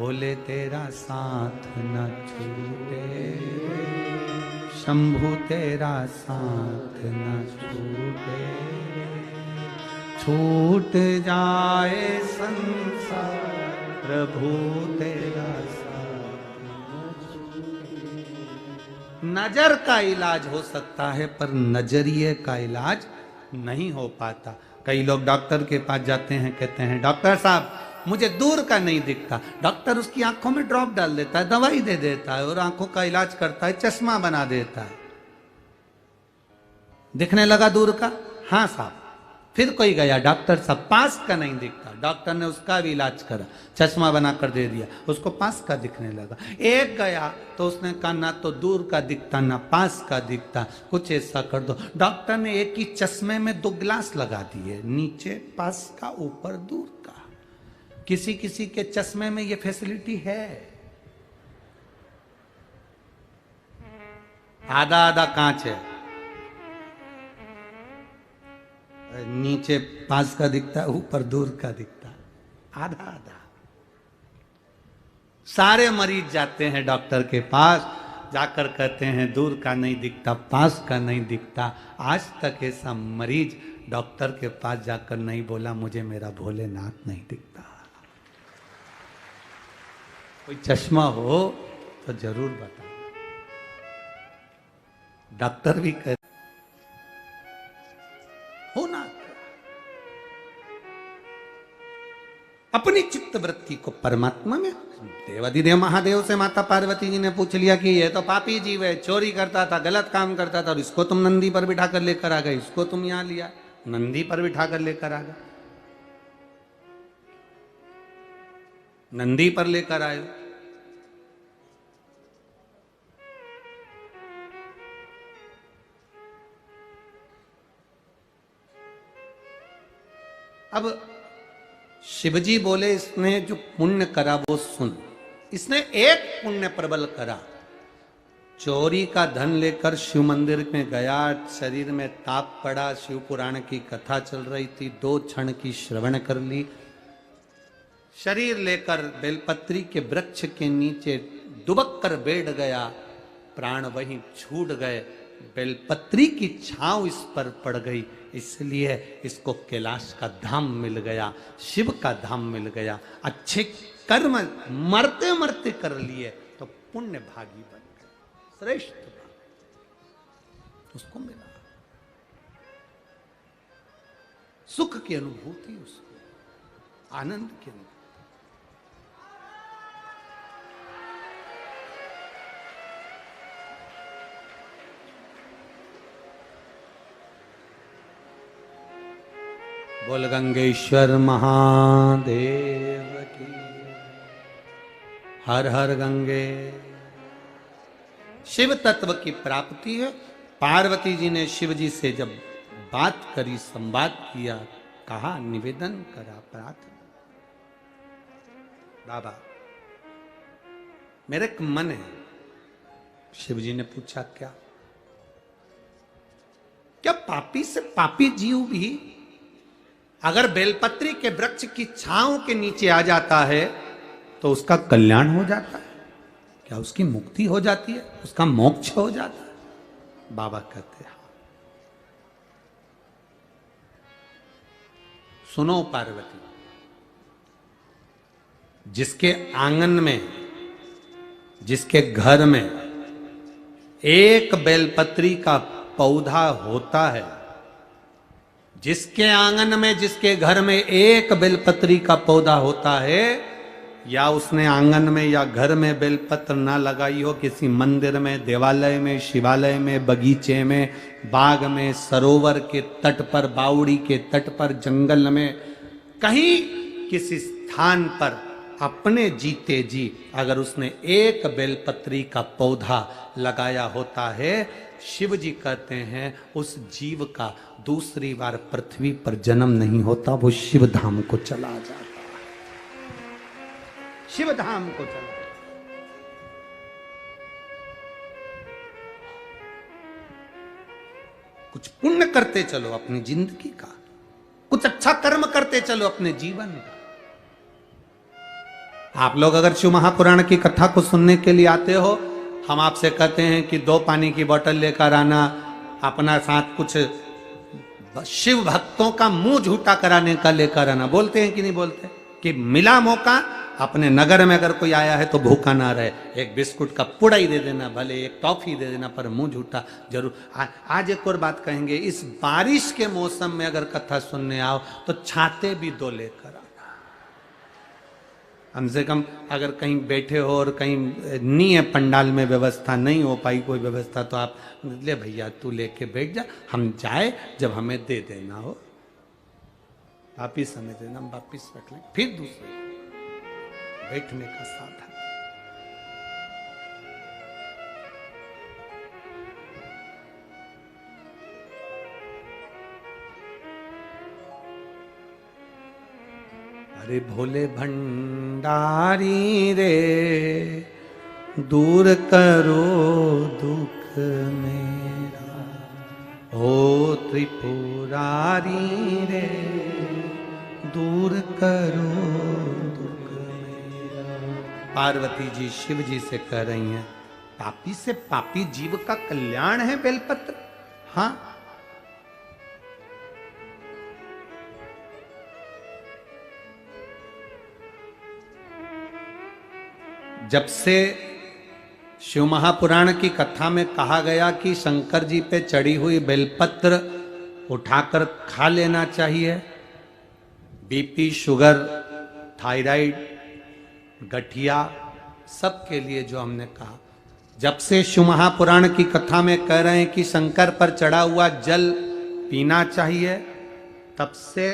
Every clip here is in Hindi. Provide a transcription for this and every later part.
भोले तेरा साथ न छूटे, शंभु तेरा साथ न छूटे, छूट जाए संसार प्रभु तेरा साथ न छूटे। नजर का इलाज हो सकता है पर नजरिए का इलाज नहीं हो पाता। कई लोग डॉक्टर के पास जाते हैं, कहते हैं डॉक्टर साहब मुझे दूर का नहीं दिखता। डॉक्टर उसकी आंखों में ड्रॉप डाल देता है, दवाई दे देता है और आंखों का इलाज करता है, चश्मा बना देता है। दिखने लगा दूर का? हाँ साहब। फिर कोई गया, डॉक्टर साहब पास का नहीं दिखता। डॉक्टर ने उसका भी इलाज करा, चश्मा बना कर दे दिया, उसको पास का दिखने लगा। एक गया तो उसने कहा ना तो दूर का दिखता ना पास का दिखता, कुछ ऐसा कर दो। डॉक्टर ने एक ही चश्मे में 2 ग्लास लगा दिए, नीचे पास का ऊपर दूर का। किसी किसी के चश्मे में ये फैसिलिटी है। आधा आधा कांच है, नीचे पास का दिखता, ऊपर दूर का दिखता, आधा आधा। सारे मरीज जाते हैं डॉक्टर के पास, जाकर कहते हैं दूर का नहीं दिखता, पास का नहीं दिखता। आज तक ऐसा मरीज डॉक्टर के पास जाकर नहीं बोला मुझे मेरा भोलेनाथ नहीं दिखता। कोई चश्मा हो तो जरूर बताओ। डॉक्टर भी कहते होना अपनी चित्त वृत्ति को परमात्मा में। देवाधिदेव महादेव से माता पार्वती जी ने पूछ लिया कि ये तो पापी जीव है, चोरी करता था, गलत काम करता था, और इसको तुम नंदी पर बिठा कर लेकर आ गए, इसको तुम यहां लिया, नंदी पर बिठा कर लेकर आ गए, नंदी पर लेकर आए। अब शिवजी बोले इसने जो पुण्य करा वो सुन। इसने एक पुण्य प्रबल करा, चोरी का धन लेकर शिव मंदिर में गया, शरीर में ताप पड़ा, शिव पुराण की कथा चल रही थी, 2 क्षण की श्रवण कर ली, शरीर लेकर बेलपत्री के वृक्ष के नीचे दुबक कर बैठ गया, प्राण वहीं छूट गए, बेलपत्री की छांव इस पर पड़ गई, इसलिए इसको कैलाश का धाम मिल गया, शिव का धाम मिल गया। अच्छे कर्म मरते मरते कर लिए तो पुण्य भागी बन गए, श्रेष्ठ उसको मिला, सुख की अनुभूति, उसको आनंद की अनुभूति। बोल गंगेश्वर महादेव की, हर हर गंगे। शिव तत्व की प्राप्ति है। पार्वती जी ने शिव जी से जब बात करी, संवाद किया, कहा, निवेदन करा, प्रार्थना, बाबा मेरे एक मन है। शिव जी ने पूछा क्या? क्या पापी से पापी जीव भी अगर बेलपत्री के वृक्ष की छांव के नीचे आ जाता है तो उसका कल्याण हो जाता है? क्या उसकी मुक्ति हो जाती है, उसका मोक्ष हो जाता है? बाबा कहते हैं सुनो पार्वती, जिसके आंगन में, जिसके घर में एक बेलपत्री का पौधा होता है, जिसके आंगन में, जिसके घर में एक बेलपत्री का पौधा होता है, या उसने आंगन में या घर में बेलपत्र ना लगाई हो, किसी मंदिर में, देवालय में, शिवालय में, बगीचे में, बाग में, सरोवर के तट पर, बावड़ी के तट पर, जंगल में, कहीं किसी स्थान पर अपने जीते जी अगर उसने एक बेलपत्री का पौधा लगाया होता है, शिव जी कहते हैं उस जीव का दूसरी बार पृथ्वी पर जन्म नहीं होता, वो शिव धाम को चला जाता है, शिव धाम को चला। कुछ पुण्य करते चलो अपनी जिंदगी का, कुछ अच्छा कर्म करते चलो अपने जीवन का। आप लोग अगर शिव महापुराण की कथा को सुनने के लिए आते हो, हम आपसे कहते हैं कि 2 पानी की बोतल लेकर आना, अपना साथ कुछ शिव भक्तों का मुंह झूठा कराने का लेकर आना। बोलते हैं कि नहीं बोलते? कि मिला मौका, अपने नगर में अगर कोई आया है तो भूखा ना रहे, एक बिस्कुट का पुड़ा ही दे देना, भले एक टॉफी दे देना, पर मुंह झूठा जरूर। आज एक और बात कहेंगे, इस बारिश के मौसम में अगर कथा सुनने आओ तो छाते भी 2 लेकर आना। कम से कम अगर कहीं बैठे हो और कहीं नहीं है पंडाल में व्यवस्था, नहीं हो पाई कोई व्यवस्था, तो आप ले भैया तू लेके बैठ जा, हम जाए जब हमें दे देना हो वापिस हमें देना, हम वापिस रख लें, फिर दूसरे बैठने का साधन। अरे भोले भंडारी रे, दूर करो दुख मेरा, ओ त्रिपुरारी रे, दूर करो दुख मेरा। पार्वती जी शिव जी से कह रही हैं, पापी से पापी जीव का कल्याण है बेलपत्र। हाँ, जब से शिव महापुराण की कथा में कहा गया कि शंकर जी पे चढ़ी हुई बेलपत्र उठाकर खा लेना चाहिए, बीपी, शुगर, थायराइड, गठिया, सबके लिए जो हमने कहा, जब से शिव महापुराण की कथा में कह रहे हैं कि शंकर पर चढ़ा हुआ जल पीना चाहिए, तब से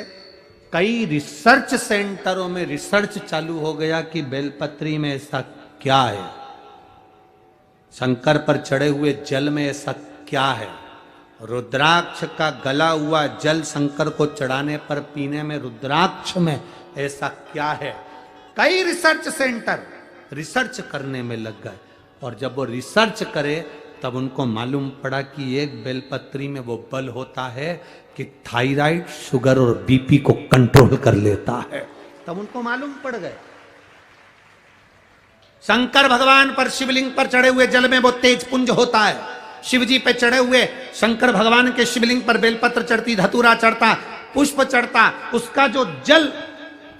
कई रिसर्च सेंटरों में रिसर्च चालू हो गया कि बेलपत्री में ऐसा क्या है, शंकर पर चढ़े हुए जल में ऐसा क्या है। रुद्राक्ष का गला हुआ जल शंकर को चढ़ाने पर पीने में रुद्राक्ष में ऐसा क्या है। कई रिसर्च सेंटर रिसर्च करने में लग गए, और जब वो रिसर्च करे तब उनको मालूम पड़ा कि एक बेलपत्री में वो बल होता है कि थायराइड, शुगर और बीपी को कंट्रोल कर लेता है। तब उनको मालूम पड़ गए। शंकर भगवान पर शिवलिंग पर चढ़े हुए जल में वो तेज पुंज होता है। शिव जी पे चढ़े हुए शंकर भगवान के शिवलिंग पर बेलपत्र चढ़ती, धतूरा चढ़ता, पुष्प चढ़ता, उसका जो जल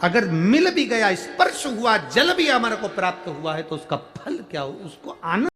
अगर मिल भी गया, स्पर्श हुआ, जल भी हमारे को प्राप्त हुआ है, तो उसका फल क्या हो, उसको आनंद